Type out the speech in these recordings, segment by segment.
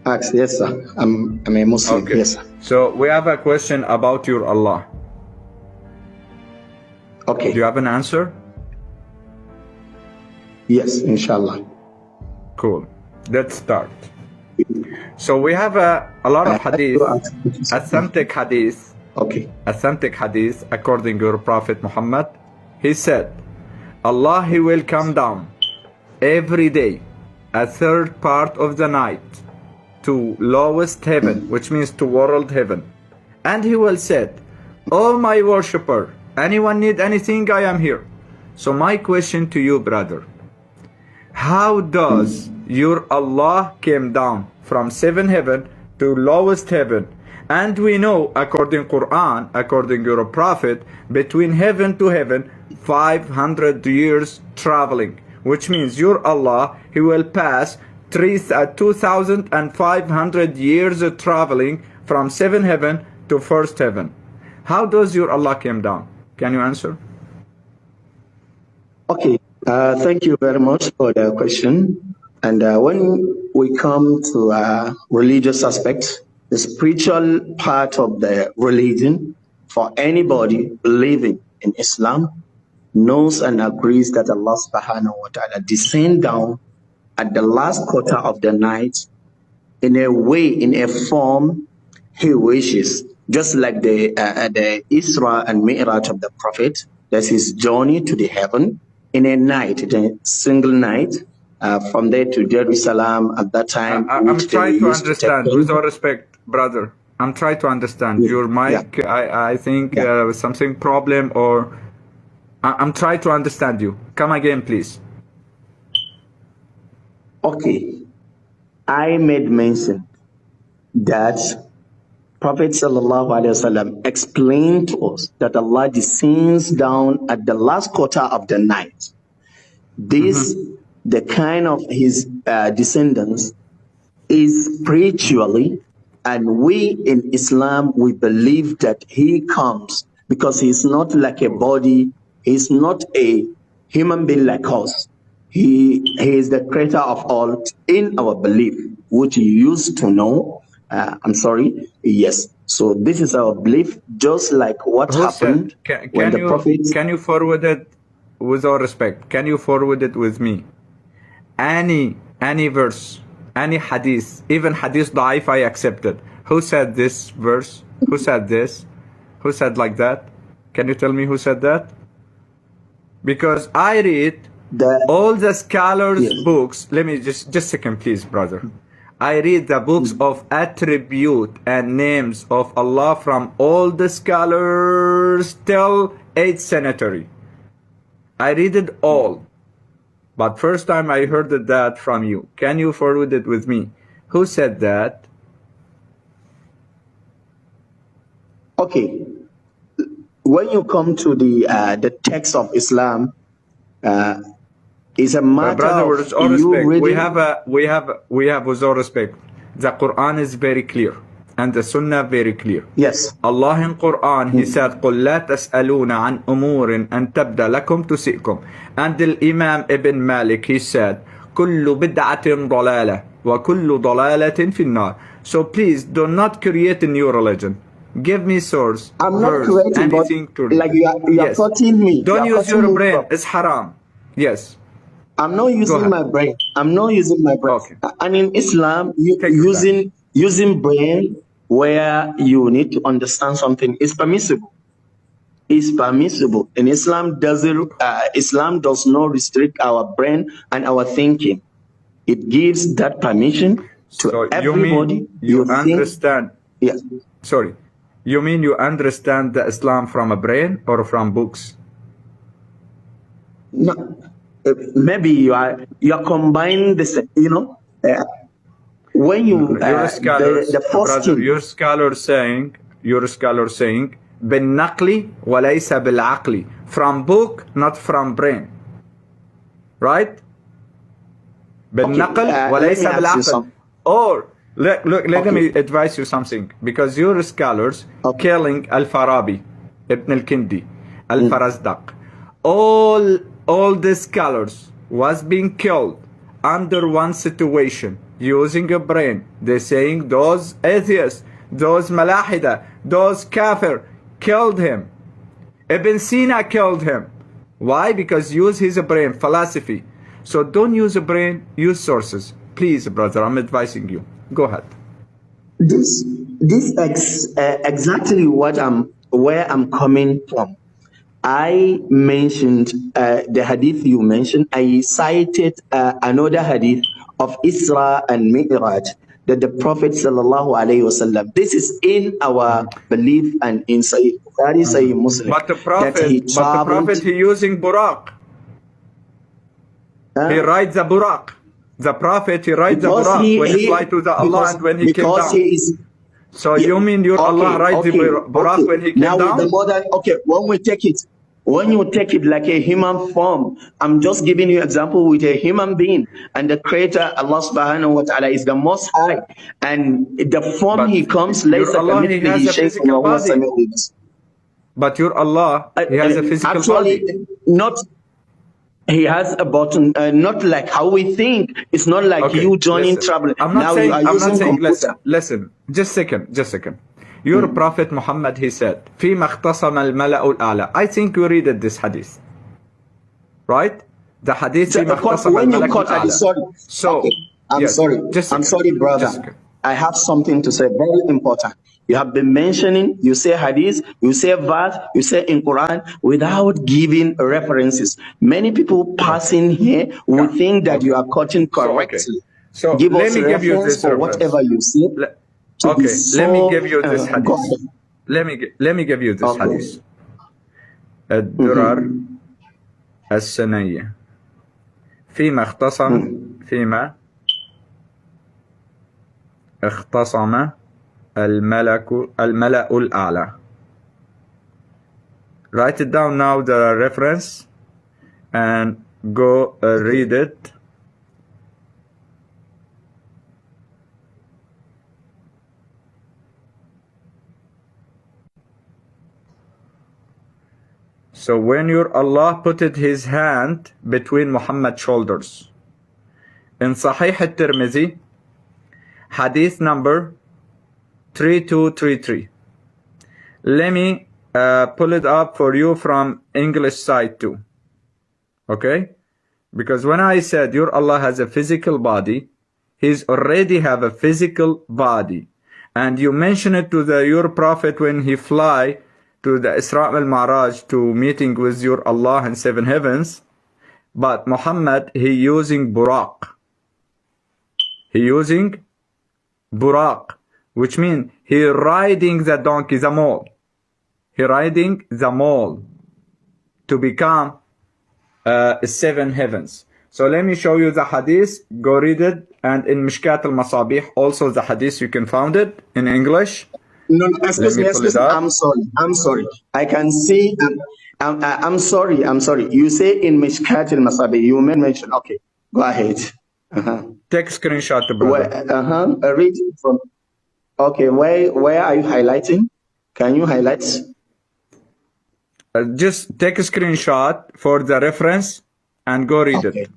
Ask. Yes, sir. I'm a Muslim. Okay. Yes, sir. So we have a question about your Allah. Okay. Do you have an answer? Yes, inshallah. Cool. Let's start. So we have a lot of hadith, authentic hadith. Okay. Authentic hadith according to your Prophet Muhammad. He said, Allah, He will come down every day, a third part of the night, to lowest heaven, which means to world heaven. And He will say, oh my worshipper, anyone need anything, I am here. So my question to you, brother, how does your Allah came down from seventh heaven to lowest heaven? And we know, according Quran, according to your Prophet, between heaven to heaven, 500 years traveling, which means your Allah, He will pass 2,500 years of traveling from seventh heaven to first heaven. How does your Allah came down? Can you answer? Okay. Thank you very much for the question. And when we come to religious aspects, the spiritual part of the religion, for anybody believing in Islam, knows and agrees that Allah subhanahu wa ta'ala descend down at the last quarter of the night in a way, in a form He wishes. Just like the Isra and Mi'raj of the Prophet, that's his journey to the heaven in a night, in a single night, from there to Jerusalem at that time. I'm trying to understand, with all respect, brother. I'm trying to understand. Your mic, I think something problem, or I'm trying to understand you. Come again, please. Okay. I made mention that Prophet sallallahu alaihi wasallam explained to us that Allah descends down at the last quarter of the night. This, the kind of His descendants, is spiritually, and we in Islam, we believe that He comes because He's not like a body, He's not a human being like us. He is the creator of all in our belief, which you used to know. I'm sorry. Yes. So this is our belief, just like what happened when the Prophet... Can you forward it, with all respect, can you forward it with me? Any verse, any hadith, even hadith da'if, I accepted. Who said this verse? Who said this? Who said like that? Can you tell me who said that? Because I read all the scholars' books. Let me just a second, please, brother. I read the books of attribute and names of Allah from all the scholars till 8th century. I read it all. But first time I heard that from you. Can you forward it with me? Who said that? Okay. When you come to the text of Islam, it's a matter brother, with all of you respect, reading... we have with all respect. The Quran is very clear and the Sunnah very clear. Yes. Allah in Quran, He said, قُلْ لَا تَسْأَلُونَ عَنْ أُمُورٍ أَن تَبْدَ لَكُمْ تُسِئْكُمْ. And the Imam Ibn Malik, he said, كُلُّ بِدْعَةٍ ضَلَالَةٍ وَكُلُّ ضَلَالَةٍ فِي النَّارِ. So please, do not create a new religion. Give me source, I'm verse, not creating, anything but to like you are cutting me. Don't use your brain. It's haram. Yes. I'm not using my brain. I'm not using my brain. Okay. And in Islam, using brain where you need to understand something is permissible. It's permissible. In Islam, Islam does not restrict our brain and our thinking. It gives that permission to everybody. You understand? Yes. Sorry. You mean you understand the Islam from a brain or from books? No. Maybe you are combining this, when you your scholars, the first brother, your scholar saying بالنقل وليس بالعقل, from book, not from brain, right? بالنقل وليس بالعقل. Or let me advise you something, because your scholars killing Al-Farabi, Ibn al-Kindi, Al-Farazdaq, all the scholars was being killed under one situation. using a brain. They're saying those atheists, those malahida, those kafir killed him. Ibn Sina killed him. Why? Because use his brain, philosophy. So don't use a brain, use sources. Please, brother, I'm advising you. Go ahead. This exactly where I'm coming from. I mentioned the hadith you mentioned. I cited another hadith of Isra and Mi'raj that the Prophet sallallahu alaihi wasallam. This is in our belief and in Sahih Bukhari, Sahih Muslim. But the Prophet, he using Buraq. He rides the Buraq. The Prophet, he rides the Buraq when he fly to the Allah and when he came down. So you mean your Allah rides the Buraq when he came down? With the modern, when you take it like a human form, I'm just giving you example with a human being, and the creator Allah subhanahu wa ta'ala is the most high, and the form he comes later. Allah, he has a physical body. But your Allah, he has a physical body. Not. He has a button, not like how we think. It's not like you joining trouble. I'm not saying, listen, just a second. Your Prophet Muhammad, he said, فِيمَا اخْتَصَمَ الْمَلَأُ الْأَعْلَى. I think you read this hadith. Right? The hadith, فِيمَا اخْتَصَمَ الْمَلَأُ الْأَعْلى. Sorry. So, okay. I'm sorry, brother. I have something to say, very important. You have been mentioning, you say hadith, you say verse, you say in Quran without giving references. Many people passing here will think that you are quoting correctly. So give let us me give you this for whatever you say. Okay, let me give you this hadith. Let me give you this hadith. الدرر السنية فيما اختصم الملأ الأعلى. Write it down now, the reference, and go read it. So when your Allah put his hand between Muhammad's shoulders. In Sahih al-Tirmidhi, hadith number 3233. Let me pull it up for you from English side too. Okay? Because when I said your Allah has a physical body, he's already have a physical body. And you mention it to your Prophet when he fly to the Isra al-Ma'raj to meeting with your Allah in 7 heavens. But Muhammad, he using Buraq. He using Buraq, which means he riding the donkey, the mole. He riding the mole to become 7 heavens. So let me show you the hadith. Go read it. And in Mishkat al-Masabih, also the hadith, you can find it in English. No, excuse me. I'm sorry. I can see. I'm sorry. You say in Mishkat al-Masabih, you mention. Okay, go ahead. Take a screenshot, brother. Read it from. Okay, where are you highlighting? Can you highlight? Just take a screenshot for the reference and go read it.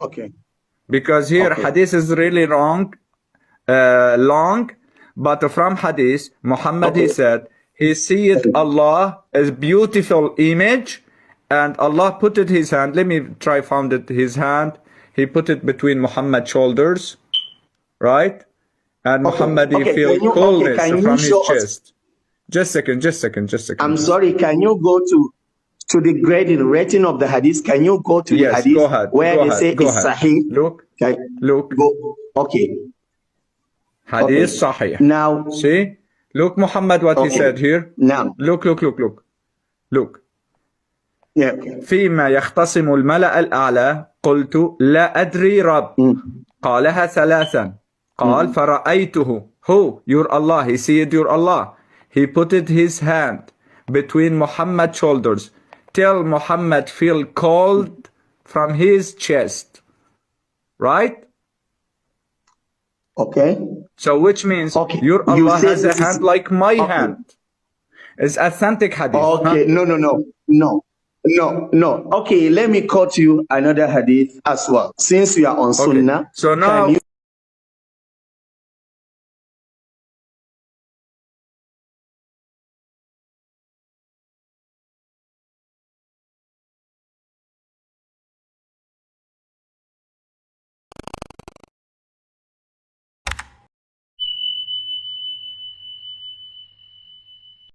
Okay. Because here hadith is really long, but from hadith, Muhammad he said, he seeth Allah as beautiful image, and Allah put it his hand. Let me try found it his hand. He put it between Muhammad's shoulders, right? And Muhammad he feel coolness from his chest. Just a second. I'm sorry, can you go to the grading rating of the hadith? Can you go to the hadith where they say it's sahih? Look. Okay. Hadith sahih. Now, see? Look, Muhammad, what he said here. Now. Look. Yeah. فيما يختصم الملأ الأعلى قلت لا أدري رب قالها ثلاثا قال فرأيته. Who? Your Allah. He said your Allah. He put his hand between Muhammad's shoulders till Muhammad feel cold from his chest. Right? Okay. So which means your Allah has a hand like my hand. It's authentic hadith. Okay. No. Okay, let me quote you another hadith as well. Since we are on Sunnah. So now